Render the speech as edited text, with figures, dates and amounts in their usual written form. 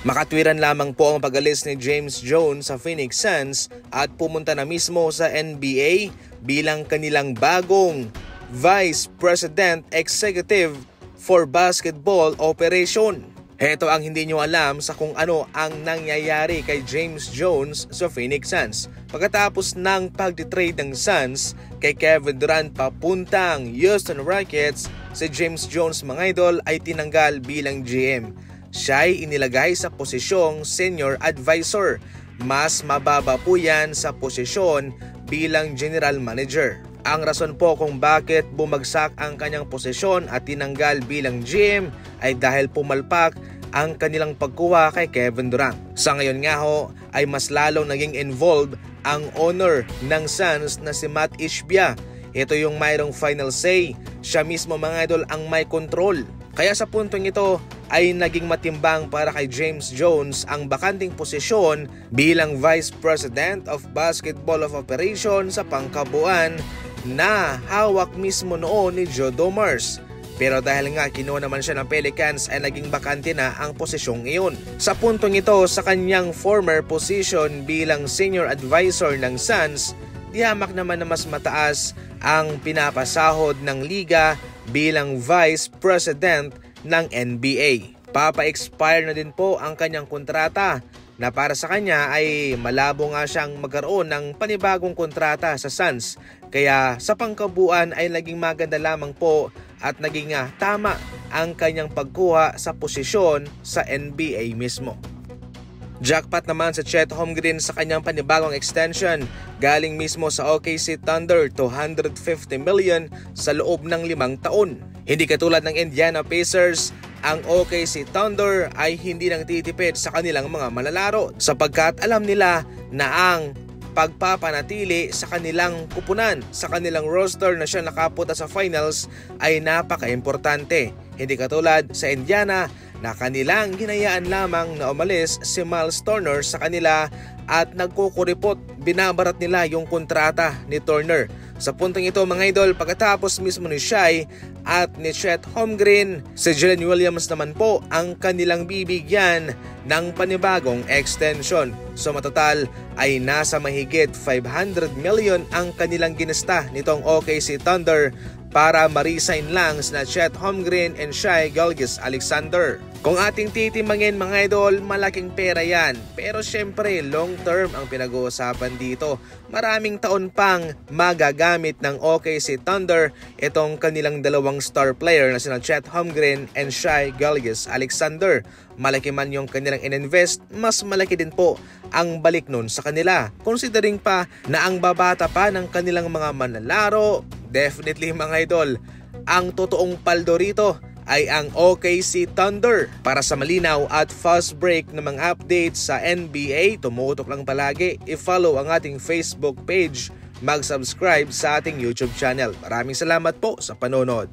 Makatwiran lamang po ang pag-alis ni James Jones sa Phoenix Suns at pumunta na mismo sa NBA bilang kanilang bagong Vice President Executive for Basketball Operation. Heto ang hindi nyo alam sa kung ano ang nangyayari kay James Jones sa Phoenix Suns. Pagkatapos ng pag-trade ng Suns kay Kevin Durant papuntang Houston Rockets, si James Jones mga idol ay tinanggal bilang GM. Siya ay inilagay sa posisyong Senior Advisor. Mas mababa po yan sa posisyon bilang General Manager. Ang rason po kung bakit bumagsak ang kanyang posisyon at tinanggal bilang GM ay dahil pumalpak ang kanilang pagkuha kay Kevin Durant. Sa ngayon nga ho ay mas lalong naging involved ang owner ng Suns na si Matt Ishbia. Ito yung mayroong final say. Siya mismo mga idol ang may control. Kaya sa puntong ito ay naging matimbang para kay James Jones ang bakanting posisyon bilang Vice President of Basketball of Operations sa pangkabuuan na hawak mismo noon ni Joe Dumars. Pero dahil nga kinuha naman siya ng Pelicans ay naging bakante na ang posisyong iyon. Sa puntong ito sa kanyang former position bilang Senior Advisor ng Suns, tiyamak naman na mas mataas ang pinapasahod ng liga bilang Vice President ng NBA. Papa-expire na din po ang kanyang kontrata na para sa kanya ay malabo nga siyang magkaroon ng panibagong kontrata sa Suns. Kaya sa pangkabuuan ay naging maganda lamang po at naging tama ang kanyang pagkuha sa posisyon sa NBA mismo. Jackpot naman sa Chet Holmgren sa kanyang panibagong extension galing mismo sa OKC Thunder, $250 million sa loob ng 5 taon. Hindi katulad ng Indiana Pacers, ang OKC Thunder ay hindi nang titipid sa kanilang mga manlalaro sapagkat alam nila na ang pagpapanatili sa kanilang kupunan, sa kanilang roster na siya nakapunta sa finals ay napaka-importante. Hindi katulad sa Indiana na kanilang hinayaan lamang na umalis si Miles Turner sa kanila at nagkukuripot, binabarat nila yung kontrata ni Turner. Sa puntong ito mga idol, pagkatapos mismo ni Shai at ni Chet Holmgren, si Jalen Williams naman po ang kanilang bibigyan ng panibagong extension. So matotal ay nasa mahigit $500 million ang kanilang ginasta nitong OKC Thunder para ma-resign lang sina Chet Holmgren and Shai Gilgeous-Alexander. Kung ating titimangin mga idol, malaking pera yan. Pero syempre, long term ang pinag-uusapan dito. Maraming taon pang magagamit ng OKC Thunder itong kanilang dalawang star player na sina Chet Holmgren and Shai Gilgeous-Alexander. Malaki man yung kanilang ininvest, mas malaki din po ang balik nun sa kanila. Considering pa na ang babata pa ng kanilang mga manlalaro, definitely mga idol, ang totoong paldo rito ay ang OKC Thunder. Para sa malinaw at fast break ng mga updates sa NBA, tumutok lang palagi, i-follow ang ating Facebook page, mag-subscribe sa ating YouTube channel. Maraming salamat po sa panonood.